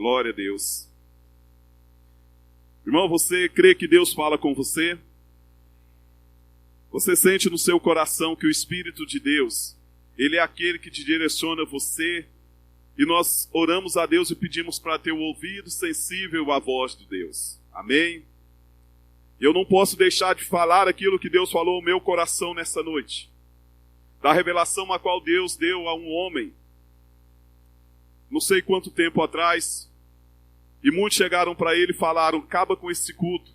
Glória a Deus. Irmão, você crê que Deus fala com você? Você sente no seu coração que o Espírito de Deus, Ele é aquele que te direciona você, e nós oramos a Deus e pedimos para ter o ouvido sensível à voz de Deus. Amém? Eu não posso deixar de falar aquilo que Deus falou ao meu coração nessa noite. Da revelação a qual Deus deu a um homem, não sei quanto tempo atrás, e muitos chegaram para ele e falaram: acaba com esse culto,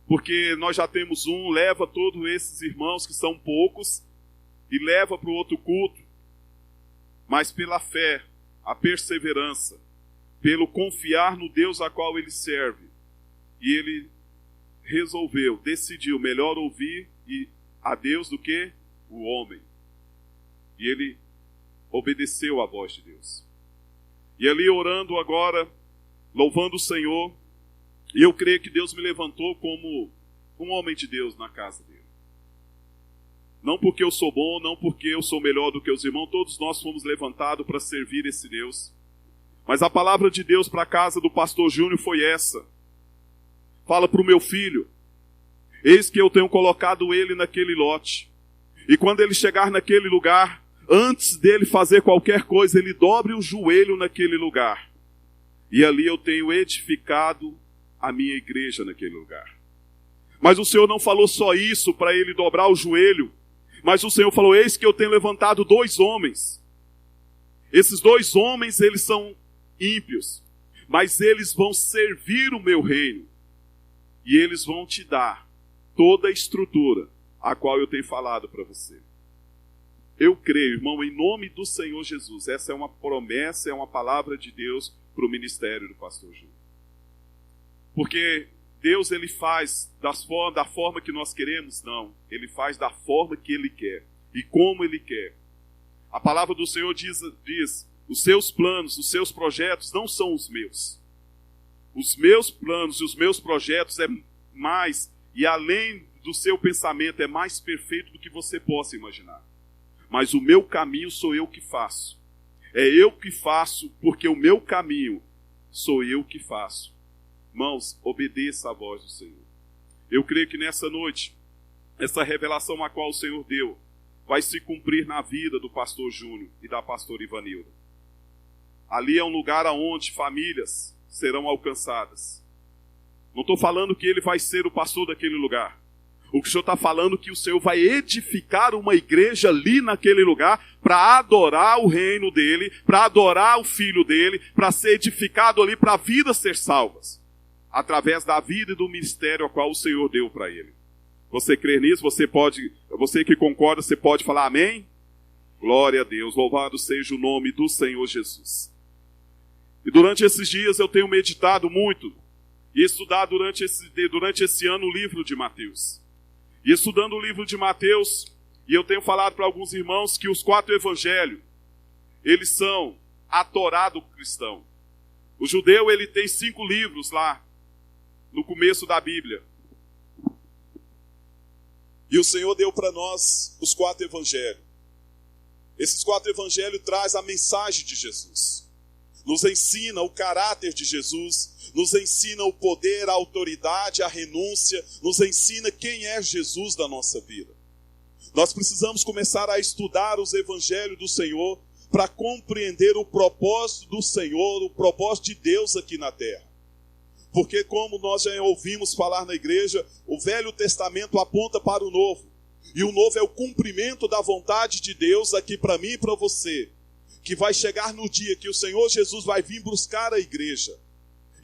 porque nós já temos um, leva todos esses irmãos que são poucos, e leva para o outro culto, mas pela fé, a perseverança, pelo confiar no Deus a qual ele serve, e ele resolveu, decidiu melhor ouvir a Deus do que o homem, e ele obedeceu à voz de Deus. E ali orando agora, louvando o Senhor, e eu creio que Deus me levantou como um homem de Deus na casa dele. Não porque eu sou bom, não porque eu sou melhor do que os irmãos, todos nós fomos levantados para servir esse Deus. Mas a palavra de Deus para a casa do pastor Júnior foi essa. Fala para o meu filho: eis que eu tenho colocado ele naquele lote. E quando ele chegar naquele lugar, antes dele fazer qualquer coisa, ele dobre o joelho naquele lugar. E ali eu tenho edificado a minha igreja naquele lugar. Mas o Senhor não falou só isso para ele dobrar o joelho, mas o Senhor falou: eis que eu tenho levantado 2 homens. Esses 2 homens, eles são ímpios, mas eles vão servir o meu reino. E eles vão te dar toda a estrutura a qual eu tenho falado para você. Eu creio, irmão, em nome do Senhor Jesus. Essa é uma promessa, é uma palavra de Deus para o ministério do pastor Júnior. Porque Deus, Ele faz da forma que nós queremos? Não. Ele faz da forma que Ele quer e como Ele quer. A palavra do Senhor diz: os seus planos, os seus projetos não são os meus. Os meus planos e os meus projetos é mais, e além do seu pensamento, é mais perfeito do que você possa imaginar. Mas o meu caminho sou eu que faço. É eu que faço, porque o meu caminho sou eu que faço. Irmãos, obedeça a voz do Senhor. Eu creio que nessa noite, essa revelação a qual o Senhor deu, vai se cumprir na vida do pastor Júnior e da pastora Ivanilda. Ali é um lugar onde famílias serão alcançadas. Não estou falando que ele vai ser o pastor daquele lugar. O que o Senhor está falando é que o Senhor vai edificar uma igreja ali naquele lugar para adorar o reino dele, para adorar o filho dele, para ser edificado ali, para vidas ser salvas, através da vida e do ministério a qual o Senhor deu para ele. Você crê nisso? Você que concorda, você pode falar amém? Glória a Deus, louvado seja o nome do Senhor Jesus. E durante esses dias eu tenho meditado muito e estudado durante esse ano o livro de Mateus. E estudando o livro de Mateus, e eu tenho falado para alguns irmãos que os 4 evangelhos, eles são a Torá do cristão. O judeu, ele tem 5 livros lá, no começo da Bíblia. E o Senhor deu para nós os 4 evangelhos. Esses 4 evangelhos trazem a mensagem de Jesus. Nos ensina o caráter de Jesus, nos ensina o poder, a autoridade, a renúncia, nos ensina quem é Jesus da nossa vida. Nós precisamos começar a estudar os evangelhos do Senhor para compreender o propósito do Senhor, o propósito de Deus aqui na terra. Porque como nós já ouvimos falar na igreja, o Velho Testamento aponta para o Novo. E o Novo é o cumprimento da vontade de Deus aqui para mim e para você, que vai chegar no dia que o Senhor Jesus vai vir buscar a igreja.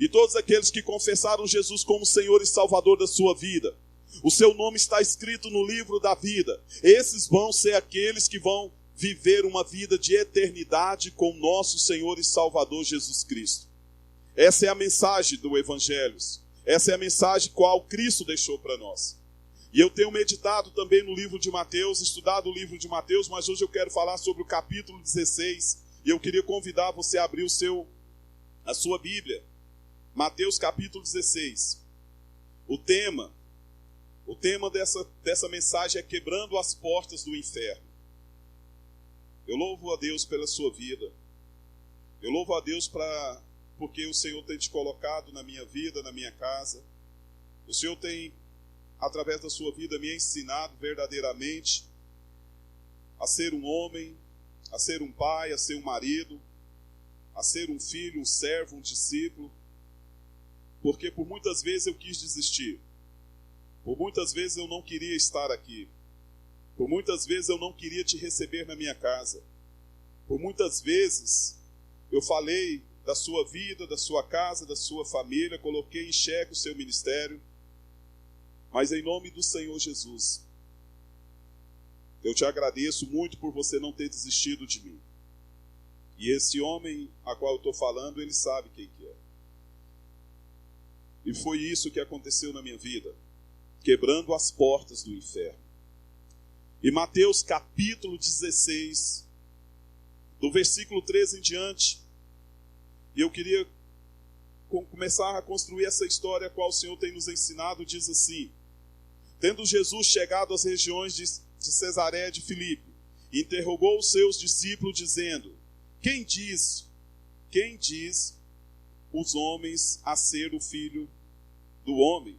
E todos aqueles que confessaram Jesus como Senhor e Salvador da sua vida, o seu nome está escrito no livro da vida. Esses vão ser aqueles que vão viver uma vida de eternidade com nosso Senhor e Salvador Jesus Cristo. Essa é a mensagem do Evangelho. Essa é a mensagem qual Cristo deixou para nós. E eu tenho meditado também no livro de Mateus, estudado o livro de Mateus, mas hoje eu quero falar sobre o capítulo 16. E eu queria convidar você a abrir a sua Bíblia. Mateus capítulo 16. O tema dessa mensagem é quebrando as portas do inferno. Eu louvo a Deus pela sua vida. Eu louvo a Deus porque o Senhor tem te colocado na minha vida, na minha casa. O Senhor tem, através da sua vida, me ensinado verdadeiramente a ser um homem, a ser um pai, a ser um marido, a ser um filho, um servo, um discípulo. Porque por muitas vezes eu quis desistir. Por muitas vezes eu não queria estar aqui. Por muitas vezes eu não queria te receber na minha casa. Por muitas vezes eu falei da sua vida, da sua casa, da sua família, coloquei em xeque o seu ministério. Mas em nome do Senhor Jesus, eu te agradeço muito por você não ter desistido de mim. E esse homem a qual eu estou falando, ele sabe quem que é. E foi isso que aconteceu na minha vida, quebrando as portas do inferno. E Mateus capítulo 16, do versículo 13 em diante, e eu queria começar a construir essa história a qual o Senhor tem nos ensinado, diz assim: tendo Jesus chegado às regiões de Cesareia de Filipe, interrogou os seus discípulos, dizendo: quem diz os homens a ser o Filho do Homem?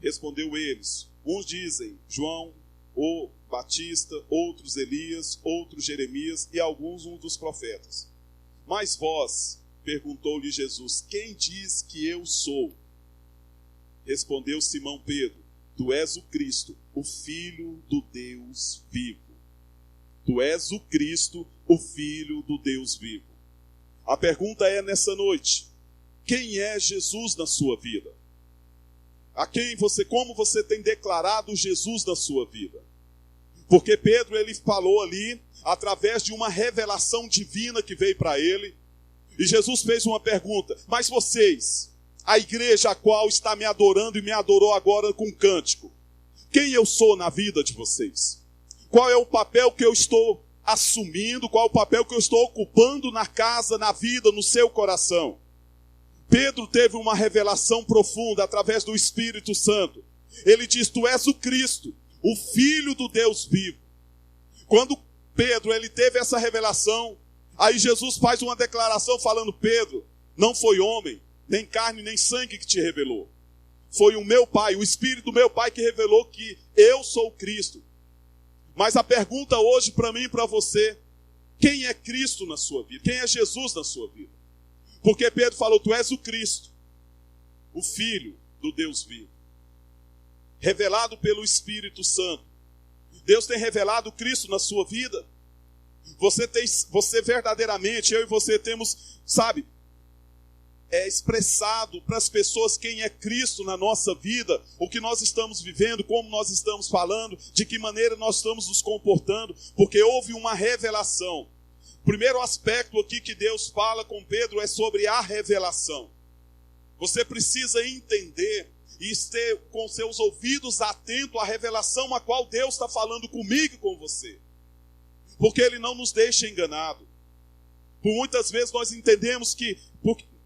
Respondeu eles: uns dizem João ou Batista, outros Elias, outros Jeremias e alguns um dos profetas. Mas vós, perguntou-lhe Jesus, quem diz que eu sou? Respondeu Simão Pedro: tu és o Cristo, o Filho do Deus vivo. Tu és o Cristo, o Filho do Deus vivo. A pergunta é nessa noite: quem é Jesus na sua vida? Como você tem declarado Jesus na sua vida? Porque Pedro, ele falou ali, através de uma revelação divina que veio para ele, e Jesus fez uma pergunta: mas vocês, a igreja a qual está me adorando e me adorou agora com cântico, quem eu sou na vida de vocês? Qual é o papel que eu estou assumindo? Qual é o papel que eu estou ocupando na casa, na vida, no seu coração? Pedro teve uma revelação profunda através do Espírito Santo. Ele diz: tu és o Cristo, o Filho do Deus vivo. Quando Pedro ele teve essa revelação, aí Jesus faz uma declaração falando: Pedro, não foi homem, nem carne, nem sangue que te revelou. Foi o meu Pai, o Espírito do meu Pai que revelou que eu sou o Cristo. Mas a pergunta hoje para mim e para você: quem é Cristo na sua vida? Quem é Jesus na sua vida? Porque Pedro falou: tu és o Cristo, o Filho do Deus vivo. Revelado pelo Espírito Santo. Deus tem revelado Cristo na sua vida. Você verdadeiramente, eu e você temos, expressado para as pessoas quem é Cristo na nossa vida, o que nós estamos vivendo, como nós estamos falando, de que maneira nós estamos nos comportando, porque houve uma revelação. O primeiro aspecto aqui que Deus fala com Pedro é sobre a revelação. Você precisa entender e ter com seus ouvidos atentos à revelação a qual Deus está falando comigo e com você. Porque Ele não nos deixa enganado. Por muitas vezes nós entendemos que...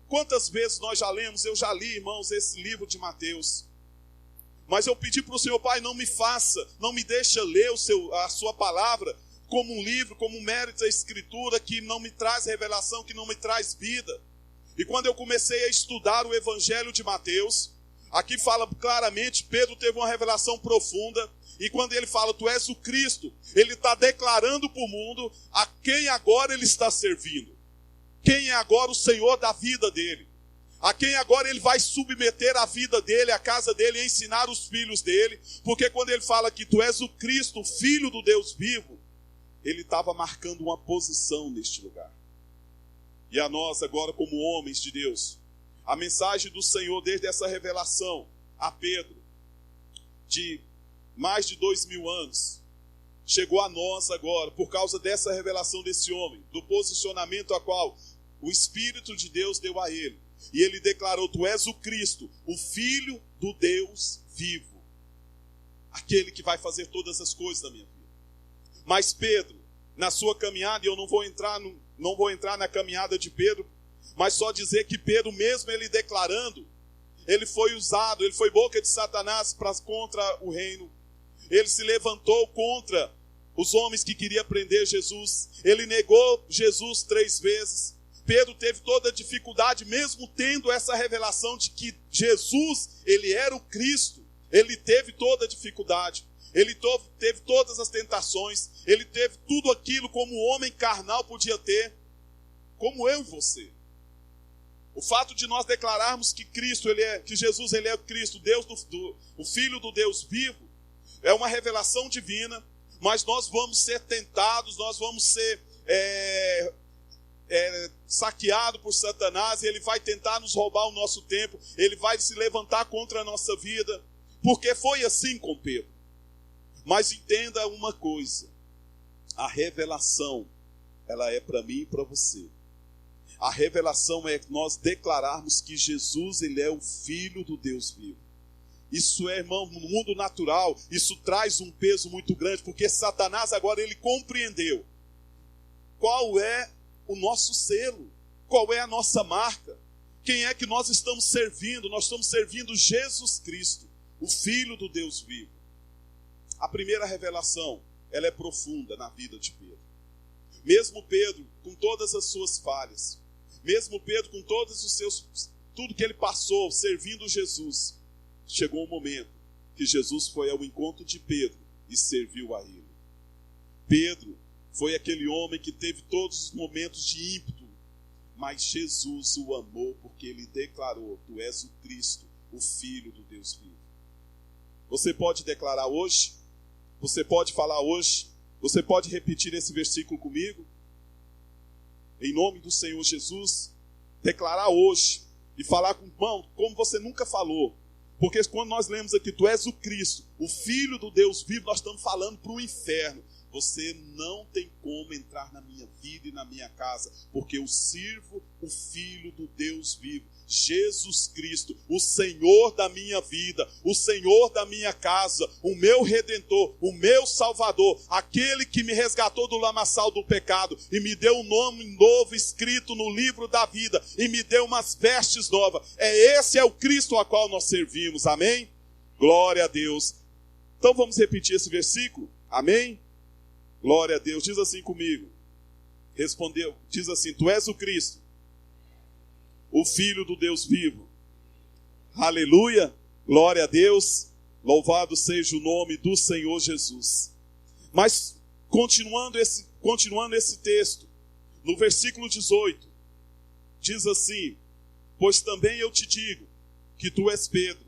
Quantas vezes nós já lemos, eu já li, irmãos, esse livro de Mateus. Mas eu pedi para o Senhor: Pai, não me deixa ler a sua palavra como um livro, como um mérito da Escritura que não me traz revelação, que não me traz vida. E quando eu comecei a estudar o Evangelho de Mateus, aqui fala claramente, Pedro teve uma revelação profunda, e quando ele fala, tu és o Cristo, ele está declarando para o mundo a quem agora ele está servindo. Quem é agora o Senhor da vida dele. A quem agora ele vai submeter a vida dele, a casa dele, e ensinar os filhos dele. Porque quando ele fala que tu és o Cristo, o Filho do Deus vivo, ele estava marcando uma posição neste lugar. E a nós agora, como homens de Deus, a mensagem do Senhor desde essa revelação a Pedro, de mais de 2000 anos, chegou a nós agora, por causa dessa revelação desse homem, do posicionamento a qual o Espírito de Deus deu a ele. E ele declarou: tu és o Cristo, o Filho do Deus vivo. Aquele que vai fazer todas as coisas da minha vida. Mas Pedro, na sua caminhada, e eu não vou entrar na caminhada de Pedro, mas só dizer que Pedro, mesmo ele declarando, ele foi usado, ele foi boca de Satanás contra o reino. Ele se levantou contra os homens que queriam prender Jesus. Ele negou Jesus 3 vezes. Pedro teve toda a dificuldade, mesmo tendo essa revelação de que Jesus, ele era o Cristo. Ele teve toda a dificuldade. Ele teve todas as tentações. Ele teve tudo aquilo como o homem carnal podia ter. Como eu e você. O fato de nós declararmos que que Jesus ele é o Cristo, o Filho do Deus vivo, é uma revelação divina, mas nós vamos ser tentados, nós vamos ser saqueados por Satanás, e ele vai tentar nos roubar o nosso tempo, ele vai se levantar contra a nossa vida, porque foi assim com Pedro. Mas entenda uma coisa, a revelação, ela é para mim e para você. A revelação é nós declararmos que Jesus, ele é o Filho do Deus vivo. Isso é, irmão, no mundo natural, isso traz um peso muito grande, porque Satanás agora ele compreendeu qual é o nosso selo, qual é a nossa marca, quem é que nós estamos servindo. Nós estamos servindo Jesus Cristo, o Filho do Deus vivo. A primeira revelação, ela é profunda na vida de Pedro. Mesmo Pedro, com todas as suas falhas, mesmo Pedro com tudo que ele passou servindo Jesus, chegou um momento que Jesus foi ao encontro de Pedro e serviu a ele. Pedro foi aquele homem que teve todos os momentos de ímpeto, mas Jesus o amou porque ele declarou: tu és o Cristo, o Filho do Deus vivo. Você pode declarar hoje? Você pode falar hoje? Você pode repetir esse versículo comigo? Em nome do Senhor Jesus, declarar hoje e falar com o irmão como você nunca falou. Porque quando nós lemos aqui, tu és o Cristo, o Filho do Deus vivo, nós estamos falando para o inferno. Você não tem como entrar na minha vida e na minha casa, porque eu sirvo o Filho do Deus vivo, Jesus Cristo, o Senhor da minha vida, o Senhor da minha casa, o meu Redentor, o meu Salvador, aquele que me resgatou do lamaçal do pecado e me deu um nome novo escrito no livro da vida e me deu umas vestes novas. Esse é o Cristo a qual nós servimos, amém? Glória a Deus. Então vamos repetir esse versículo, amém? Glória a Deus, diz assim comigo. Respondeu, diz assim: tu és o Cristo, o Filho do Deus vivo. Aleluia, glória a Deus, louvado seja o nome do Senhor Jesus. Mas, continuando esse texto, no versículo 18, diz assim: pois também eu te digo que tu és Pedro,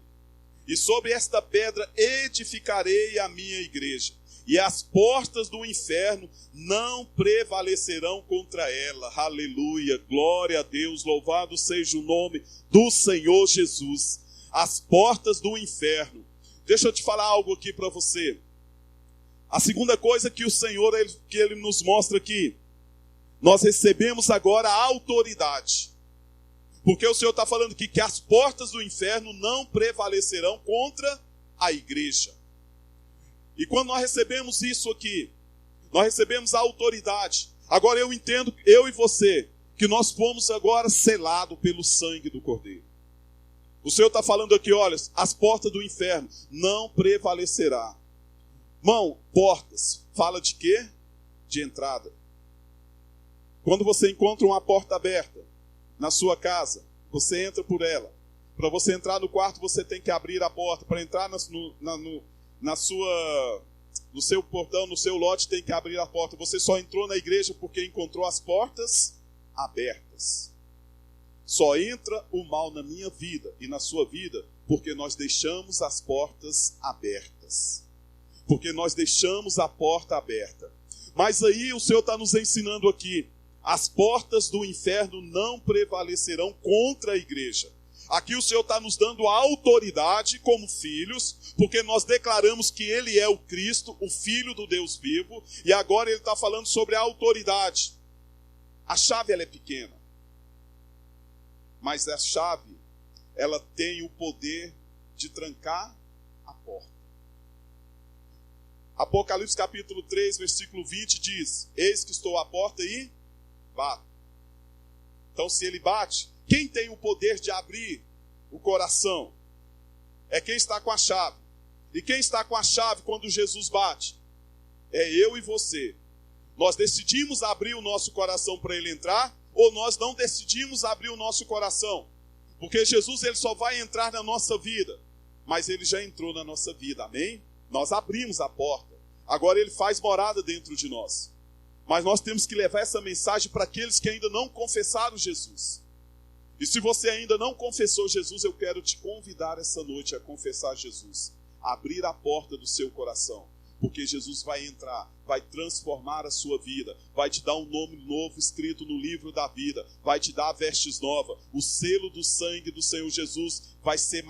e sobre esta pedra edificarei a minha igreja, e as portas do inferno não prevalecerão contra ela. Aleluia, glória a Deus, louvado seja o nome do Senhor Jesus. As portas do inferno. Deixa eu te falar algo aqui para você. A segunda coisa que o Senhor que ele nos mostra aqui, nós recebemos agora a autoridade. Porque o Senhor está falando aqui que as portas do inferno não prevalecerão contra a igreja. E quando nós recebemos isso aqui, nós recebemos a autoridade. Agora eu entendo, eu e você, que nós fomos agora selados pelo sangue do Cordeiro. O Senhor está falando aqui, olha, as portas do inferno não prevalecerá. Irmão, portas, fala de quê? De entrada. Quando você encontra uma porta aberta na sua casa, você entra por ela. Para você entrar no quarto, você tem que abrir a porta. Para entrar no seu portão, no seu lote, tem que abrir a porta. Você só entrou na igreja porque encontrou as portas abertas. Só entra o mal na minha vida e na sua vida porque nós deixamos as portas abertas. Porque nós deixamos a porta aberta. Mas aí o Senhor está nos ensinando aqui: as portas do inferno não prevalecerão contra a igreja. Aqui o Senhor está nos dando a autoridade como filhos, porque nós declaramos que Ele é o Cristo, o Filho do Deus vivo, e agora Ele está falando sobre a autoridade. A chave ela é pequena, mas a chave ela tem o poder de trancar a porta. Apocalipse capítulo 3, versículo 20 diz: eis que estou à porta e bato. Então se Ele bate, quem tem o poder de abrir o coração? É quem está com a chave. E quem está com a chave quando Jesus bate? É eu e você. Nós decidimos abrir o nosso coração para Ele entrar, ou nós não decidimos abrir o nosso coração. Porque Jesus, ele só vai entrar na nossa vida, mas ele já entrou na nossa vida, amém? Nós abrimos a porta, agora ele faz morada dentro de nós. Mas nós temos que levar essa mensagem para aqueles que ainda não confessaram Jesus. E se você ainda não confessou Jesus, eu quero te convidar essa noite a confessar Jesus. Abrir a porta do seu coração. Porque Jesus vai entrar, vai transformar a sua vida, vai te dar um nome novo escrito no livro da vida, vai te dar vestes novas. O selo do sangue do Senhor Jesus vai ser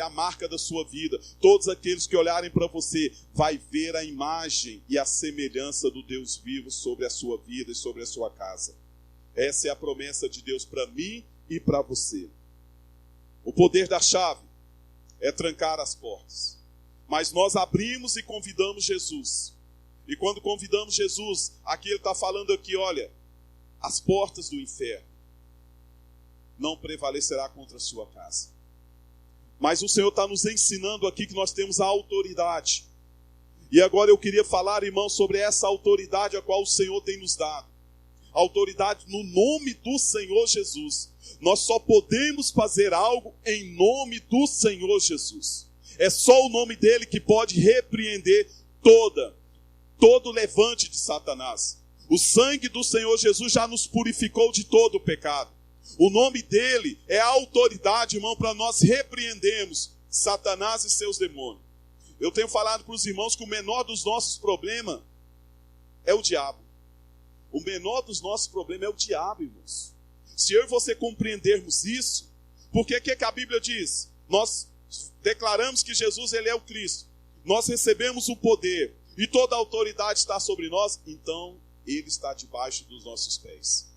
a marca da sua vida. Todos aqueles que olharem para você vai ver a imagem e a semelhança do Deus vivo sobre a sua vida e sobre a sua casa. Essa é a promessa de Deus para mim e para você. O poder da chave é trancar as portas. Mas nós abrimos e convidamos Jesus. E quando convidamos Jesus, aqui ele está falando aqui, olha, as portas do inferno não prevalecerá contra a sua casa. Mas o Senhor está nos ensinando aqui que nós temos a autoridade. E agora eu queria falar, irmão, sobre essa autoridade a qual o Senhor tem nos dado. Autoridade no nome do Senhor Jesus. Nós só podemos fazer algo em nome do Senhor Jesus. É só o nome dele que pode repreender todo levante de Satanás. O sangue do Senhor Jesus já nos purificou de todo o pecado. O nome dele é a autoridade, irmão, para nós repreendermos Satanás e seus demônios. Eu tenho falado para os irmãos que o menor dos nossos problemas é o diabo. O menor dos nossos problemas é o diabo, irmãos. Se eu e você compreendermos isso, porque o que a Bíblia diz? Nós declaramos que Jesus, ele é o Cristo. Nós recebemos o poder e toda a autoridade está sobre nós, então ele está debaixo dos nossos pés.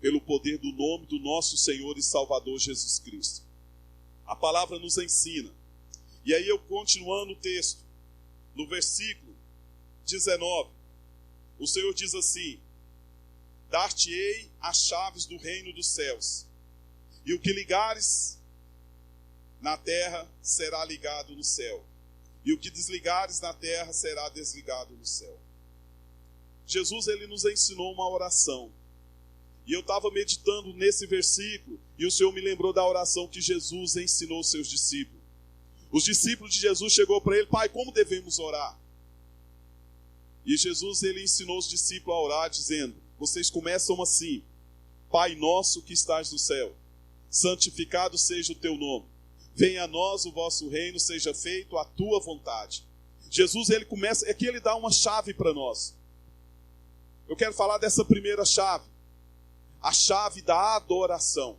Pelo poder do nome do nosso Senhor e Salvador Jesus Cristo. A palavra nos ensina. E aí eu continuando o texto, no versículo 19, o Senhor diz assim: dar-te-ei as chaves do reino dos céus, e o que ligares na terra será ligado no céu, e o que desligares na terra será desligado no céu. Jesus, ele nos ensinou uma oração. E eu estava meditando nesse versículo, e o Senhor me lembrou da oração que Jesus ensinou aos seus discípulos. Os discípulos de Jesus chegou para ele: Pai, como devemos orar? E Jesus, ele ensinou os discípulos a orar, dizendo: vocês começam assim: Pai nosso que estás no céu, santificado seja o teu nome. Venha a nós o vosso reino, seja feito a tua vontade. Jesus, ele começa, aqui ele dá uma chave para nós. Eu quero falar dessa primeira chave. A chave da adoração.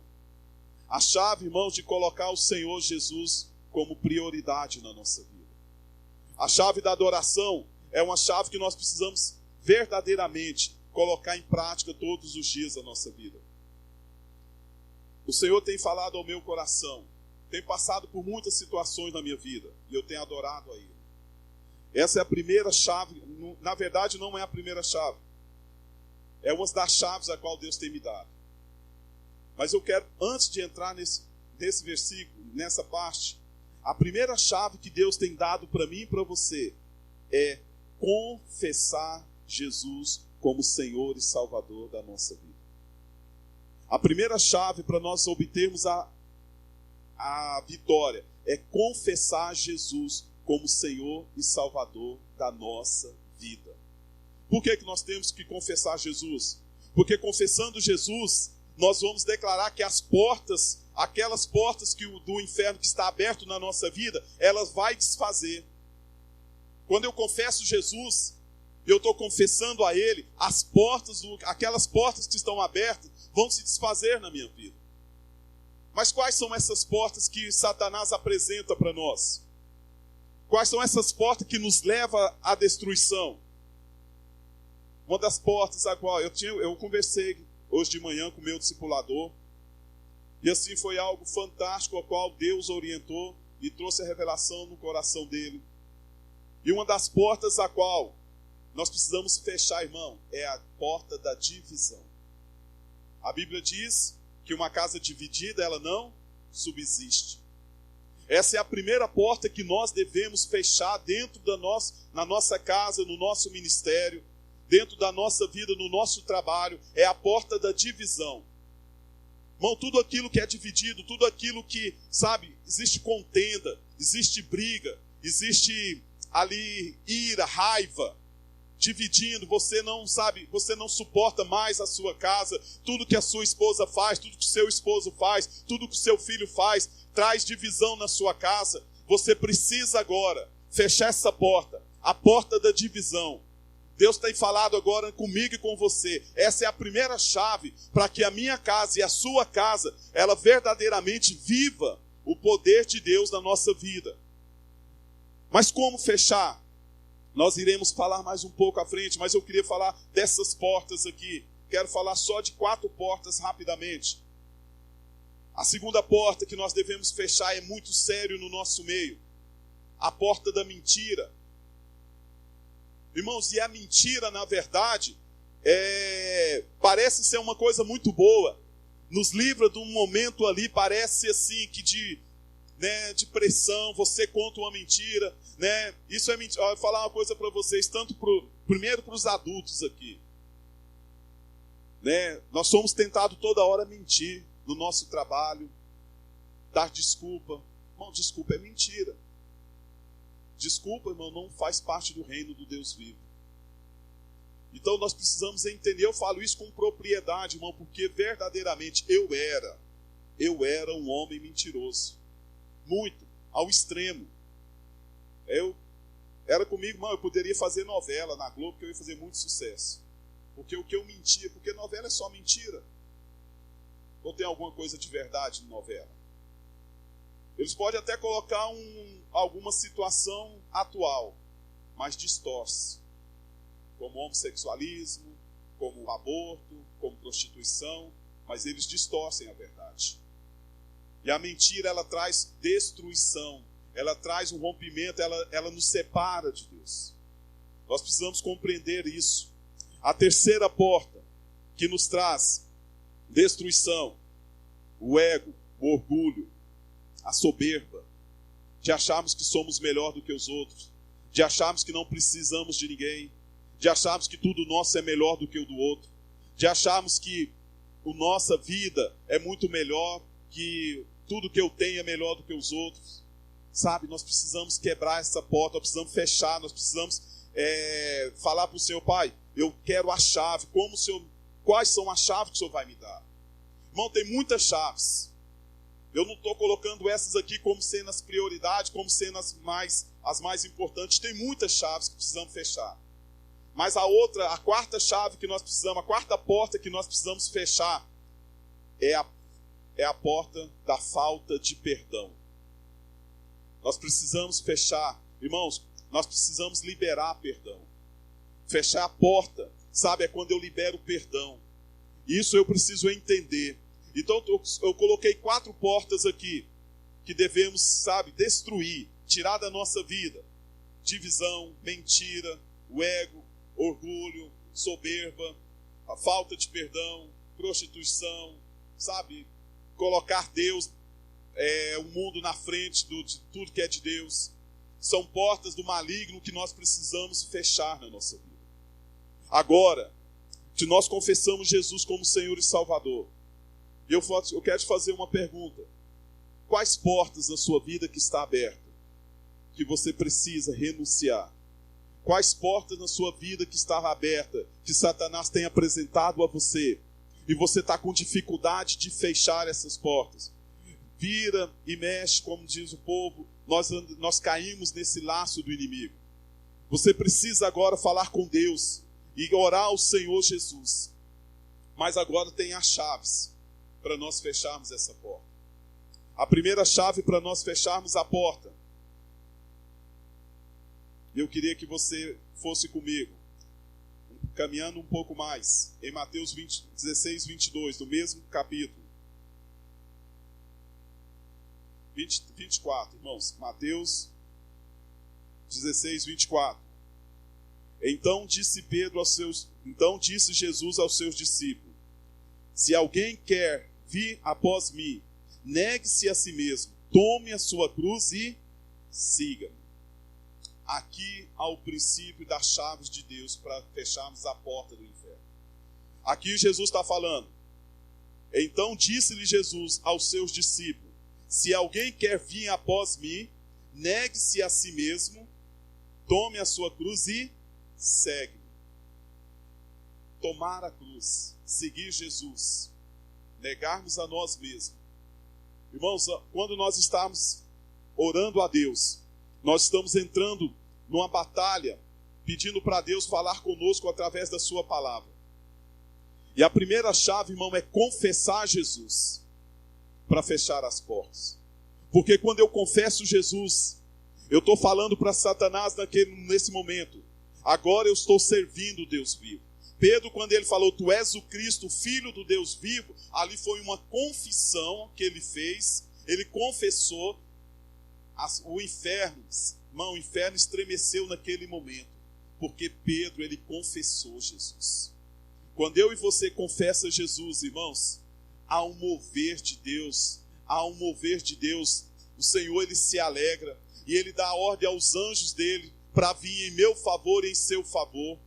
A chave, irmãos, de colocar o Senhor Jesus como prioridade na nossa vida. A chave da adoração é uma chave que nós precisamos verdadeiramente colocar em prática todos os dias da nossa vida. O Senhor tem falado ao meu coração. Tenho passado por muitas situações na minha vida e eu tenho adorado a Ele. Essa é a primeira chave. Na verdade, não é a primeira chave. É uma das chaves a qual Deus tem me dado. Mas eu quero, antes de entrar nesse versículo, nessa parte, a primeira chave que Deus tem dado para mim e para você é confessar Jesus como Senhor e Salvador da nossa vida. A primeira chave para nós obtermos a vitória é confessar Jesus como Senhor e Salvador da nossa vida. Por que nós temos que confessar Jesus? Porque confessando Jesus, nós vamos declarar que as portas, aquelas portas do inferno que está aberto na nossa vida, elas vão desfazer. Quando eu confesso Jesus, eu estou confessando a Ele, aquelas portas que estão abertas vão se desfazer na minha vida. Mas quais são essas portas que Satanás apresenta para nós? Quais são essas portas que nos levam à destruição? Uma das portas a qual eu conversei hoje de manhã com o meu discipulador, e assim foi algo fantástico, a qual Deus orientou e trouxe a revelação no coração dele. E uma das portas a qual nós precisamos fechar, irmão, é a porta da divisão. A Bíblia diz que uma casa dividida, ela não subsiste. Essa é a primeira porta que nós devemos fechar dentro na nossa casa, no nosso ministério, dentro da nossa vida, no nosso trabalho, é a porta da divisão. Irmão, tudo aquilo que é dividido, tudo aquilo que, sabe, existe contenda, existe briga, existe ali ira, raiva, dividindo, você não suporta mais a sua casa, tudo que a sua esposa faz, tudo que o seu esposo faz, tudo que o seu filho faz, traz divisão na sua casa. Você precisa agora fechar essa porta, a porta da divisão. Deus tem falado agora comigo e com você. Essa é a primeira chave para que a minha casa e a sua casa, ela verdadeiramente viva o poder de Deus na nossa vida. Mas como fechar? Nós iremos falar mais um pouco à frente, mas eu queria falar dessas portas aqui. Quero falar só de 4 portas rapidamente. A segunda porta que nós devemos fechar é muito sério no nosso meio. A porta da mentira. Irmãos, e a mentira, na verdade, parece ser uma coisa muito boa. Nos livra de um momento ali, parece assim, que de pressão, você conta uma mentira. Isso é mentira. Eu vou falar uma coisa para vocês, primeiro para os adultos aqui. Nós somos tentados toda hora a mentir no nosso trabalho, dar desculpa. Irmão, desculpa é mentira. Desculpa, irmão, não faz parte do reino do Deus vivo. Então nós precisamos entender, eu falo isso com propriedade, irmão, porque verdadeiramente eu era um homem mentiroso. Muito, ao extremo. Era comigo, irmão, eu poderia fazer novela na Globo, que eu ia fazer muito sucesso. Porque o que eu mentia, porque novela é só mentira. Ou tem alguma coisa de verdade em novela? Eles podem até colocar alguma situação atual, mas distorce. Como homossexualismo, como aborto, como prostituição, mas eles distorcem a verdade. E a mentira, ela traz destruição, ela traz um rompimento, ela nos separa de Deus. Nós precisamos compreender isso. A terceira porta que nos traz destruição, o ego, o orgulho, a soberba, de acharmos que somos melhor do que os outros, de acharmos que não precisamos de ninguém, de acharmos que tudo nosso é melhor do que o do outro, de acharmos que a nossa vida é muito melhor, que tudo que eu tenho é melhor do que os outros. Sabe, nós precisamos quebrar essa porta, nós precisamos fechar, nós precisamos falar para o Senhor: Pai, eu quero a chave. Quais são as chaves que o Senhor vai me dar? Irmão, tem muitas chaves. Eu não estou colocando essas aqui como sendo as prioridades, como sendo as mais importantes. Tem muitas chaves que precisamos fechar. Mas a quarta chave que nós precisamos, a quarta porta que nós precisamos fechar é a porta da falta de perdão. Nós precisamos fechar, irmãos, nós precisamos liberar perdão. Fechar a porta, sabe, é quando eu libero perdão. Isso eu preciso entender. Então eu coloquei 4 portas aqui que devemos, sabe, destruir, tirar da nossa vida. Divisão, mentira, o ego, orgulho, soberba, a falta de perdão, prostituição, sabe, colocar Deus, o mundo na frente de tudo que é de Deus. São portas do maligno que nós precisamos fechar na nossa vida. Agora, se nós confessamos Jesus como Senhor e Salvador, eu quero te fazer uma pergunta. Quais portas na sua vida que está aberta, que você precisa renunciar? Quais portas na sua vida que está aberta, que Satanás tem apresentado a você, e você está com dificuldade de fechar essas portas? Vira e mexe, como diz o povo, nós caímos nesse laço do inimigo. Você precisa agora falar com Deus e orar ao Senhor Jesus. Mas agora tem as chaves para nós fecharmos essa porta. A primeira chave para nós fecharmos a porta, eu queria que você fosse comigo, caminhando um pouco mais, em Mateus 16, 22, do mesmo capítulo. 24, irmãos, Mateus 16, 24. Então disse Jesus aos seus discípulos: se alguém quer vir após mim, negue-se a si mesmo, tome a sua cruz e siga-me. aqui há o princípio das chaves de Deus para fecharmos a porta do inferno. Aqui Jesus está falando. Então disse-lhe Jesus aos seus discípulos: se alguém quer vir após mim, negue-se a si mesmo, tome a sua cruz e segue-me. Tomar a cruz, seguir Jesus, negarmos a nós mesmos. Irmãos, quando nós estamos orando a Deus, nós estamos entrando numa batalha, pedindo para Deus falar conosco através da sua palavra. E a primeira chave, irmão, é confessar Jesus para fechar as portas. Porque quando eu confesso Jesus, eu estou falando para Satanás nesse momento: agora eu estou servindo o Deus vivo. Pedro, quando ele falou, tu és o Cristo, filho do Deus vivo, ali foi uma confissão que ele fez. Ele confessou. O inferno, irmão, o inferno estremeceu naquele momento, porque Pedro, ele confessou Jesus. Quando eu e você confessa Jesus, irmãos, há um mover de Deus, o Senhor, ele se alegra, e ele dá ordem aos anjos dele para vir em meu favor e em seu favor.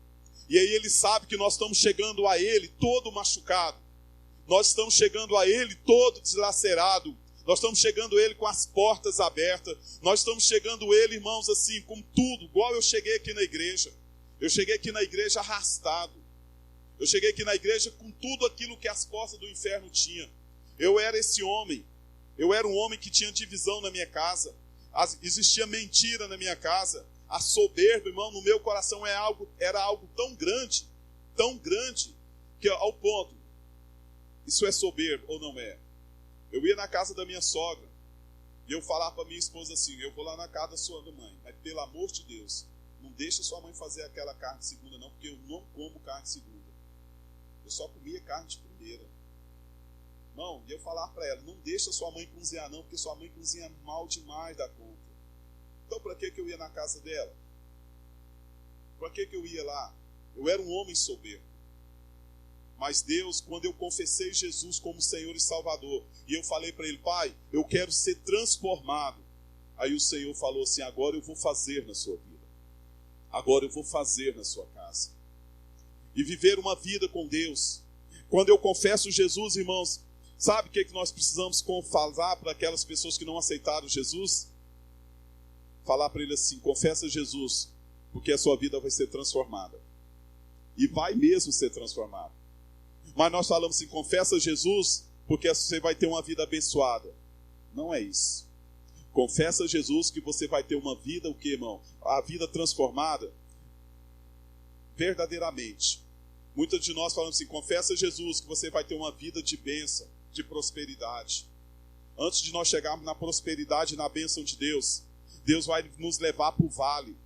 E aí ele sabe que nós estamos chegando a ele todo machucado, nós estamos chegando a ele todo deslacerado, nós estamos chegando a ele com as portas abertas, nós estamos chegando a ele, irmãos, assim, com tudo, igual eu cheguei aqui na igreja. Eu cheguei aqui na igreja arrastado, eu cheguei aqui na igreja com tudo aquilo que as portas do inferno tinham. Eu era esse homem, eu era um homem que tinha divisão na minha casa, existia mentira na minha casa, a soberba, irmão, no meu coração era algo tão grande, que ao ponto, isso é soberbo ou não é? Eu ia na casa da minha sogra, e eu falava para minha esposa assim: eu vou lá na casa da sua mãe, mas pelo amor de Deus, não deixa sua mãe fazer aquela carne de segunda não, porque eu não como carne de segunda. Eu só comia carne de primeira. Não, e eu falava para ela: não deixa sua mãe cozinhar não, porque sua mãe cozinha mal demais da conta. Então para que eu ia na casa dela? Para que eu ia lá? Eu era um homem soberbo. Mas Deus, quando eu confessei Jesus como Senhor e Salvador, e eu falei para ele: Pai, eu quero ser transformado. Aí o Senhor falou assim: agora eu vou fazer na sua vida. Agora eu vou fazer na sua casa. E viver uma vida com Deus. Quando eu confesso Jesus, irmãos, sabe o que nós precisamos falar para aquelas pessoas que não aceitaram Jesus? Falar para ele assim: confessa Jesus, porque a sua vida vai ser transformada. E vai mesmo ser transformada. Mas nós falamos assim: confessa Jesus, porque você vai ter uma vida abençoada. Não é isso. Confessa Jesus que você vai ter uma vida, o que, irmão? A vida transformada. Verdadeiramente. Muitos de nós falamos assim: confessa Jesus que você vai ter uma vida de bênção, de prosperidade. Antes de nós chegarmos na prosperidade e na bênção de Deus, Deus vai nos levar para o vale,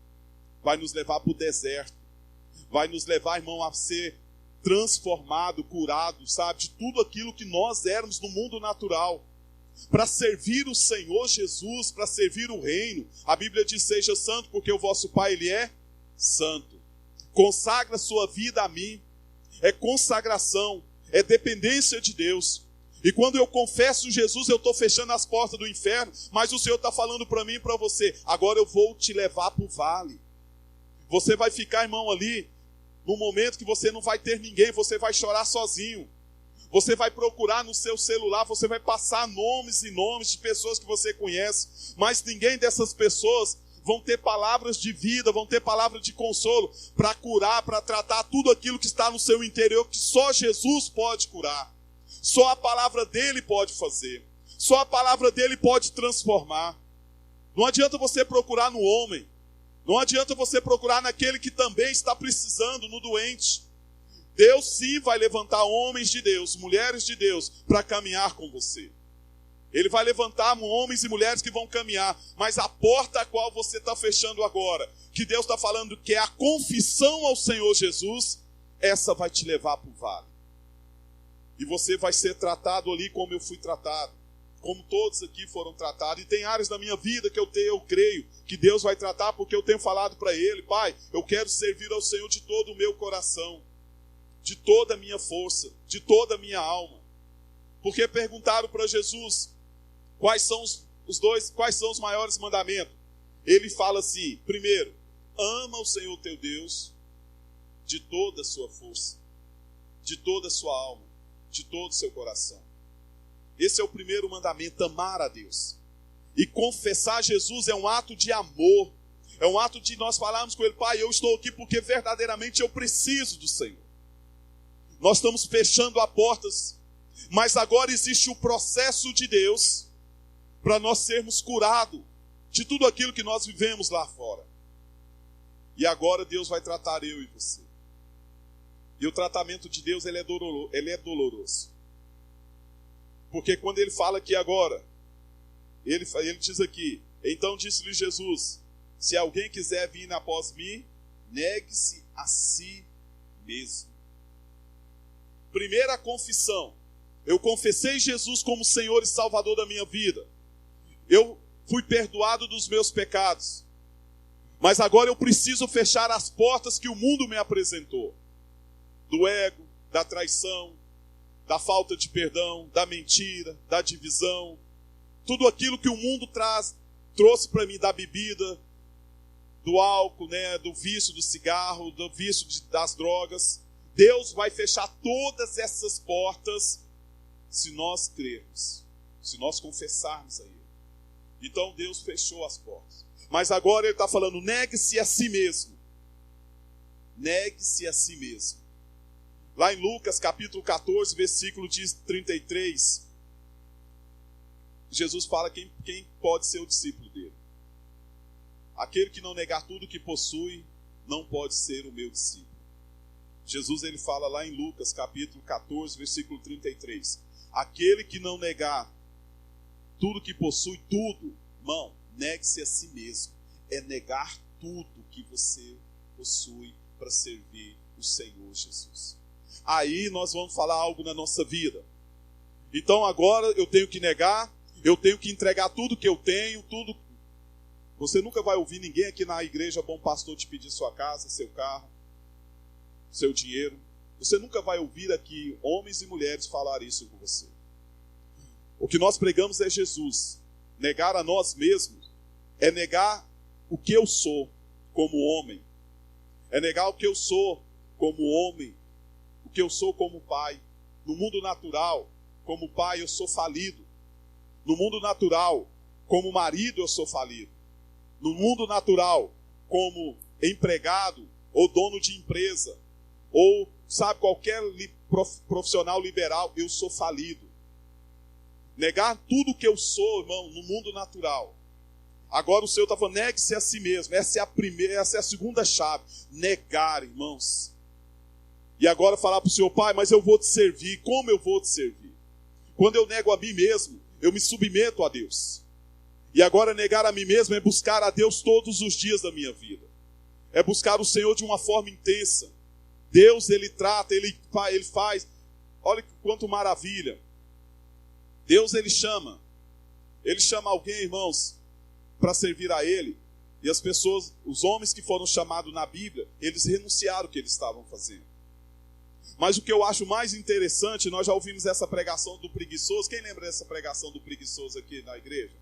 vai nos levar para o deserto, vai nos levar, irmão, a ser transformado, curado, sabe, de tudo aquilo que nós éramos no mundo natural, para servir o Senhor Jesus, para servir o reino. A Bíblia diz: seja santo, porque o vosso Pai, ele é santo. Consagra sua vida a mim. É consagração, é dependência de Deus. E quando eu confesso Jesus, eu estou fechando as portas do inferno, mas o Senhor está falando para mim e para você: agora eu vou te levar para o vale. Você vai ficar, irmão, ali, no momento que você não vai ter ninguém, você vai chorar sozinho. Você vai procurar no seu celular, você vai passar nomes e nomes de pessoas que você conhece, mas ninguém dessas pessoas vão ter palavras de vida, vão ter palavras de consolo para curar, para tratar tudo aquilo que está no seu interior, que só Jesus pode curar. Só a palavra dele pode fazer. Só a palavra dele pode transformar. Não adianta você procurar no homem. Não adianta você procurar naquele que também está precisando, no doente. Deus sim vai levantar homens de Deus, mulheres de Deus, para caminhar com você. Ele vai levantar homens e mulheres que vão caminhar, mas a porta a qual você está fechando agora, que Deus está falando que é a confissão ao Senhor Jesus, essa vai te levar para o vale. E você vai ser tratado ali como eu fui tratado, como todos aqui foram tratados. E tem áreas da minha vida que eu creio que Deus vai tratar, porque eu tenho falado para Ele: Pai, eu quero servir ao Senhor de todo o meu coração, de toda a minha força, de toda a minha alma. Porque perguntaram para Jesus quais são os maiores mandamentos. Ele fala assim: primeiro, ama o Senhor teu Deus de toda a sua força, de toda a sua alma, de todo o seu coração. Esse é o primeiro mandamento, amar a Deus. E confessar Jesus é um ato de amor. É um ato de nós falarmos com Ele: Pai, eu estou aqui porque verdadeiramente eu preciso do Senhor. Nós estamos fechando as portas, mas agora existe o processo de Deus para nós sermos curados de tudo aquilo que nós vivemos lá fora. E agora Deus vai tratar eu e você. E o tratamento de Deus, ele é doloroso. Porque quando ele fala aqui agora, ele diz aqui: então disse-lhe Jesus: se alguém quiser vir após mim, negue-se a si mesmo. Primeira confissão: eu confessei Jesus como Senhor e Salvador da minha vida. Eu fui perdoado dos meus pecados. Mas agora eu preciso fechar as portas que o mundo me apresentou. Do ego, da traição, da falta de perdão, da mentira, da divisão. Tudo aquilo que o mundo trouxe para mim, da bebida, do álcool, do vício do cigarro, do vício das drogas. Deus vai fechar todas essas portas se nós crermos, se nós confessarmos a Ele. Então Deus fechou as portas. Mas agora Ele está falando: negue-se a si mesmo. Negue-se a si mesmo. Lá em Lucas capítulo 14, versículo 33, Jesus fala quem pode ser o discípulo dele. Aquele que não negar tudo que possui, não pode ser o meu discípulo. Jesus, ele fala lá em Lucas capítulo 14, versículo 33. Aquele que não negar tudo que possui, tudo, irmão, negue-se a si mesmo. É negar tudo que você possui para servir o Senhor Jesus. Aí nós vamos falar algo na nossa vida. Então agora eu tenho que negar, eu tenho que entregar tudo que eu tenho, tudo. Você nunca vai ouvir ninguém aqui na igreja Bom Pastor te pedir sua casa, seu carro, seu dinheiro. Você nunca vai ouvir aqui homens e mulheres falar isso com você. O que nós pregamos é Jesus. Negar a nós mesmos é negar o que eu sou como homem. É negar o que eu sou como homem, o que eu sou como pai. No mundo natural, como pai, eu sou falido. No mundo natural, como marido, eu sou falido. No mundo natural, como empregado ou dono de empresa, ou, sabe, qualquer profissional liberal, eu sou falido. Negar tudo que eu sou, irmão, no mundo natural. Agora o Senhor está falando: negue-se a si mesmo. Essa é a primeira, essa é a segunda chave. Negar, irmãos. E agora falar para o Senhor: Pai, mas eu vou te servir. Como eu vou te servir? Quando eu nego a mim mesmo, eu me submeto a Deus. E agora negar a mim mesmo é buscar a Deus todos os dias da minha vida. É buscar o Senhor de uma forma intensa. Deus, Ele trata, Ele faz. Olha quanto maravilha. Deus, Ele chama alguém, irmãos, para servir a Ele. E as pessoas, os homens que foram chamados na Bíblia, eles renunciaram o que eles estavam fazendo. Mas o que eu acho mais interessante, nós já ouvimos essa pregação do preguiçoso. Quem lembra dessa pregação do preguiçoso aqui na igreja?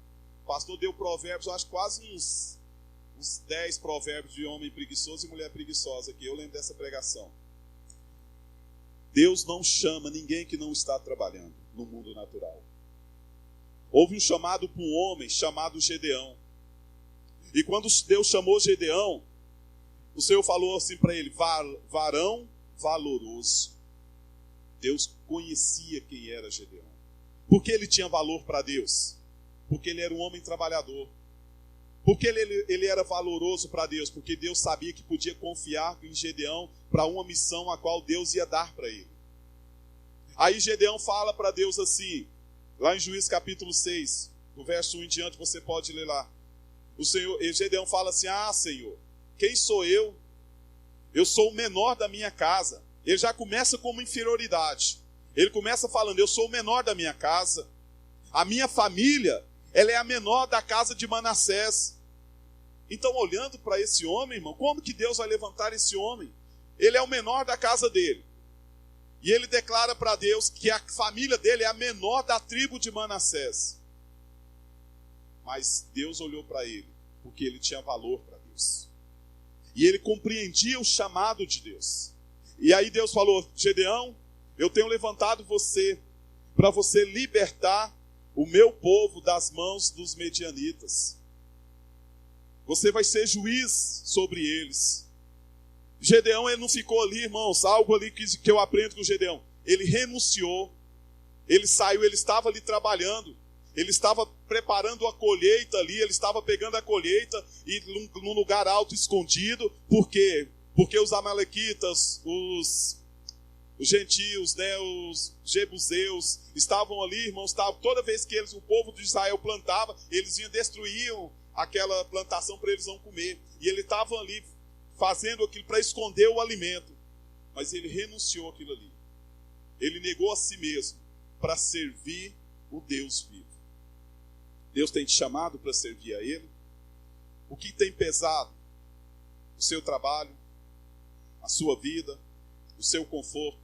O pastor deu provérbios, eu acho quase uns 10 provérbios de homem preguiçoso e mulher preguiçosa aqui. Eu lembro dessa pregação. Deus não chama ninguém que não está trabalhando no mundo natural. Houve um chamado para um homem chamado Gedeão. E quando Deus chamou Gedeão, o Senhor falou assim para ele: varão valoroso. Deus conhecia quem era Gedeão. Por que ele tinha valor para Deus? Porque ele era um homem trabalhador. Por que ele era valoroso para Deus? Porque Deus sabia que podia confiar em Gedeão para uma missão a qual Deus ia dar para ele. Aí Gedeão fala para Deus assim, lá em Juízes capítulo 6, do verso 1 em diante, você pode ler lá. Gedeão fala assim: ah, Senhor, quem sou eu? Eu sou o menor da minha casa. Ele já começa com uma inferioridade. Ele começa falando: eu sou o menor da minha casa. A minha família, ela é a menor da casa de Manassés. Então, olhando para esse homem, irmão, como que Deus vai levantar esse homem? Ele é o menor da casa dele. E ele declara para Deus que a família dele é a menor da tribo de Manassés. Mas Deus olhou para ele, porque ele tinha valor para Deus. E ele compreendia o chamado de Deus. E aí Deus falou: Gedeão, eu tenho levantado você para você libertar o meu povo das mãos dos medianitas. Você vai ser juiz sobre eles. Gedeão, ele não ficou ali, irmãos, algo ali que eu aprendo com Gedeão. Ele renunciou, ele saiu, ele estava ali trabalhando, ele estava preparando a colheita ali, ele estava pegando a colheita e num lugar alto, escondido. Por quê? Porque os amalequitas, os gentios, né, os jebuseus, estavam ali, irmãos, toda vez que o povo de Israel plantava, eles destruíam aquela plantação para eles não comer. E ele estava ali fazendo aquilo para esconder o alimento. Mas ele renunciou aquilo ali. Ele negou a si mesmo para servir o Deus vivo. Deus tem te chamado para servir a Ele? O que tem pesado? O seu trabalho, a sua vida, o seu conforto,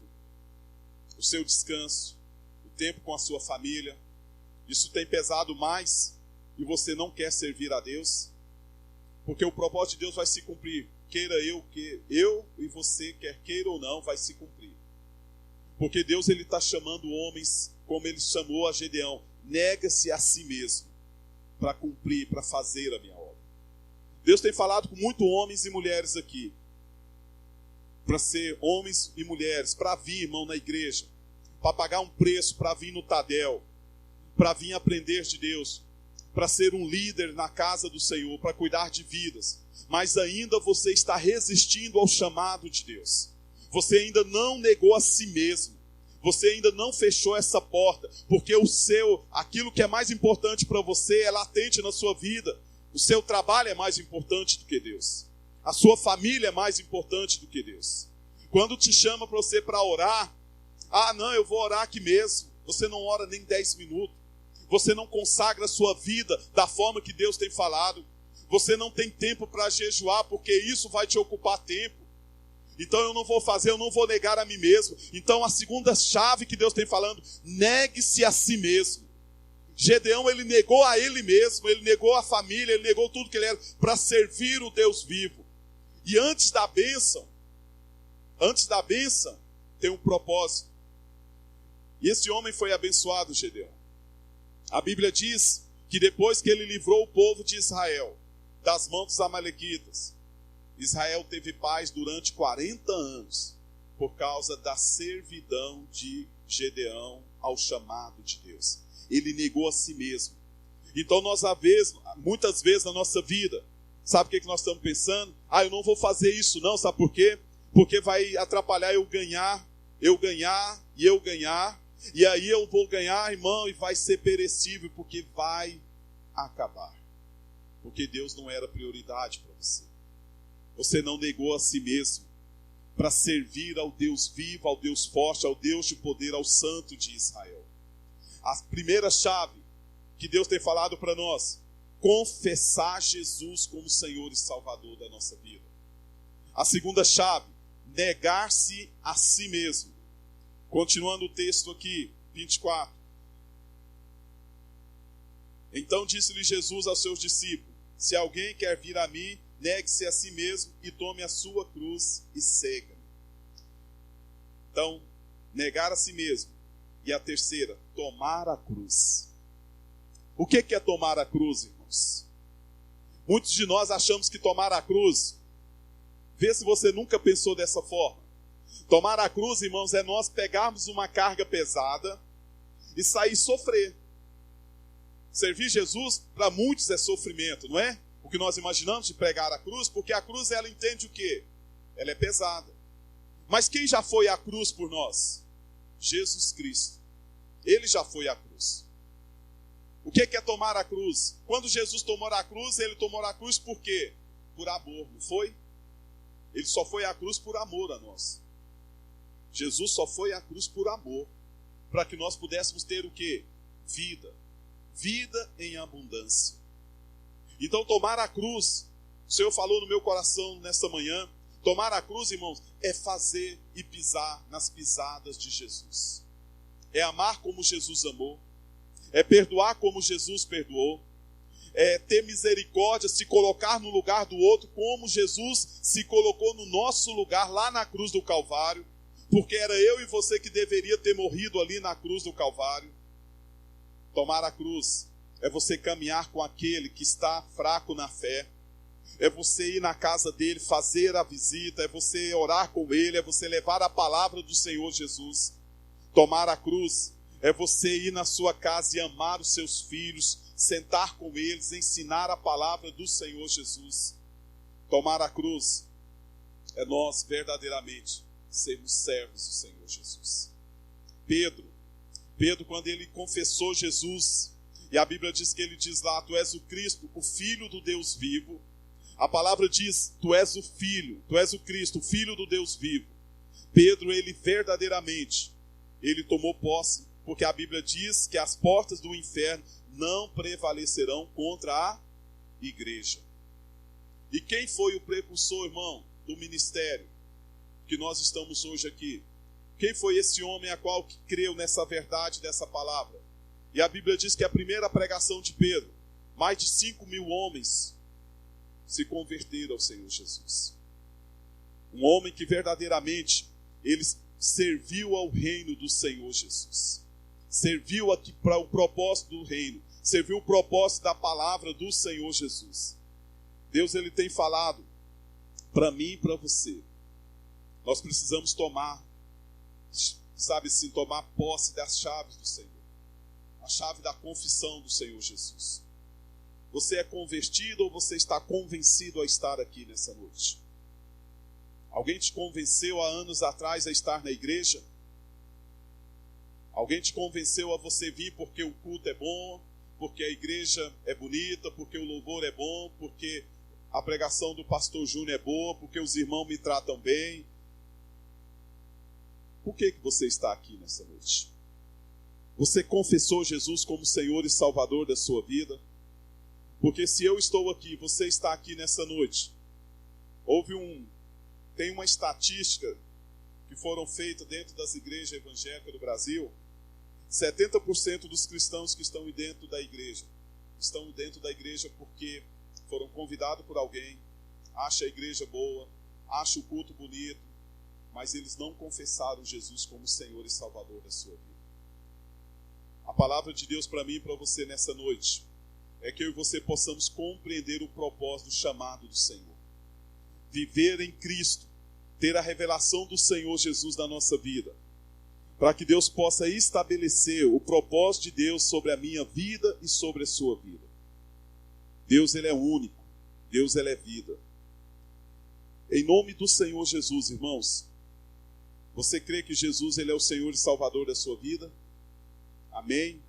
o seu descanso, o tempo com a sua família. Isso tem pesado mais e você não quer servir a Deus? Porque o propósito de Deus vai se cumprir. Queira eu e você, quer queira ou não, vai se cumprir. Porque Deus, ele está chamando homens, como ele chamou a Gedeão: nega-se a si mesmo para cumprir, para fazer a minha obra. Deus tem falado com muitos homens e mulheres aqui, para ser homens e mulheres, para vir, irmão, na igreja, para pagar um preço, para vir no Tadel, para vir aprender de Deus, para ser um líder na casa do Senhor, para cuidar de vidas. Mas ainda você está resistindo ao chamado de Deus. Você ainda não negou a si mesmo. Você ainda não fechou essa porta, porque aquilo que é mais importante para você é latente na sua vida. O seu trabalho é mais importante do que Deus. A sua família é mais importante do que Deus. Quando te chama para você para orar, não, eu vou orar aqui mesmo. Você não ora nem 10 minutos. Você não consagra a sua vida da forma que Deus tem falado. Você não tem tempo para jejuar, porque isso vai te ocupar tempo. Então eu não vou fazer, eu não vou negar a mim mesmo. Então a segunda chave que Deus tem falando: negue-se a si mesmo. Gedeão, ele negou a ele mesmo, ele negou a família, ele negou tudo que ele era para servir o Deus vivo. E antes da bênção, tem um propósito. E esse homem foi abençoado, Gedeão. A Bíblia diz que depois que ele livrou o povo de Israel das mãos dos amalequitas, Israel teve paz durante 40 anos, por causa da servidão de Gedeão ao chamado de Deus. Ele negou a si mesmo. Então muitas vezes na nossa vida, sabe o que nós estamos pensando? Eu não vou fazer isso não, sabe por quê? Porque vai atrapalhar eu ganhar, e aí eu vou ganhar, irmão, e vai ser perecível, porque vai acabar. Porque Deus não era prioridade para você. Você não negou a si mesmo para servir ao Deus vivo, ao Deus forte, ao Deus de poder, ao Santo de Israel. A primeira chave que Deus tem falado para nós: confessar Jesus como Senhor e Salvador da nossa vida. A segunda chave: negar-se a si mesmo. Continuando o texto aqui, 24. Então disse-lhe Jesus aos seus discípulos: se alguém quer vir a mim, negue-se a si mesmo e tome a sua cruz e siga-me. Então, negar a si mesmo. E a terceira, tomar a cruz. O que é tomar a cruz, irmãos? Muitos de nós achamos que tomar a cruz, vê se você nunca pensou dessa forma. Tomar a cruz, irmãos, é nós pegarmos uma carga pesada e sair sofrer. Servir Jesus, para muitos, é sofrimento, não é? O que nós imaginamos de pregar a cruz, porque a cruz, ela entende o quê? Ela é pesada. Mas quem já foi à cruz por nós? Jesus Cristo. Ele já foi à cruz. O que é tomar a cruz? Quando Jesus tomou a cruz, ele tomou a cruz por quê? Por amor, não foi? Ele só foi à cruz por amor a nós. Jesus só foi à cruz por amor, para que nós pudéssemos ter o quê? Vida. Vida em abundância. Então tomar a cruz, o Senhor falou no meu coração nesta manhã, tomar a cruz, irmãos, é fazer e pisar nas pisadas de Jesus. É amar como Jesus amou, é perdoar como Jesus perdoou, ter misericórdia, se colocar no lugar do outro, como Jesus se colocou no nosso lugar lá na cruz do Calvário, porque era eu e você que deveria ter morrido ali na cruz do Calvário. Tomar a cruz é você caminhar com aquele que está fraco na fé, é você ir na casa dele, fazer a visita, é você orar com ele, é você levar a palavra do Senhor Jesus. Tomar a cruz é você ir na sua casa e amar os seus filhos, sentar com eles, ensinar a palavra do Senhor Jesus. Tomar a cruz é nós verdadeiramente sermos servos do Senhor Jesus. Pedro, quando ele confessou Jesus, e a Bíblia diz que ele diz lá, tu és o Cristo, o Filho do Deus vivo. A palavra diz, tu és o Filho, tu és o Cristo, o Filho do Deus vivo. Pedro, ele verdadeiramente, ele tomou posse, porque a Bíblia diz que as portas do inferno não prevalecerão contra a igreja. E quem foi o precursor, irmão, do ministério que nós estamos hoje aqui? Quem foi esse homem a qual que creu nessa verdade dessa palavra? E a Bíblia diz que a primeira pregação de Pedro, mais de 5.000 homens se converteram ao Senhor Jesus. Um homem que verdadeiramente ele serviu ao reino do Senhor Jesus. Serviu aqui para o propósito do reino. Serviu o propósito da palavra do Senhor Jesus. Deus, ele tem falado para mim e para você. Nós precisamos tomar posse das chaves do Senhor. A chave da confissão do Senhor Jesus. Você é convertido ou você está convencido a estar aqui nessa noite? Alguém te convenceu há anos atrás a estar na igreja? Alguém te convenceu a você vir porque o culto é bom, porque a igreja é bonita, porque o louvor é bom, porque a pregação do pastor Júnior é boa, porque os irmãos me tratam bem? Por que você está aqui nessa noite? Você confessou Jesus como Senhor e Salvador da sua vida? Porque se eu estou aqui, você está aqui nessa noite. Tem uma estatística que foram feitas dentro das igrejas evangélicas do Brasil. 70% dos cristãos que estão dentro da igreja porque foram convidados por alguém, acham a igreja boa, acham o culto bonito, mas eles não confessaram Jesus como Senhor e Salvador da sua vida. A palavra de Deus para mim e para você nessa noite é que eu e você possamos compreender o propósito do chamado do Senhor. Viver em Cristo, ter a revelação do Senhor Jesus na nossa vida, para que Deus possa estabelecer o propósito de Deus sobre a minha vida e sobre a sua vida. Deus, ele é único. Deus, ele é vida. Em nome do Senhor Jesus, irmãos, você crê que Jesus, ele é o Senhor e Salvador da sua vida? Amém?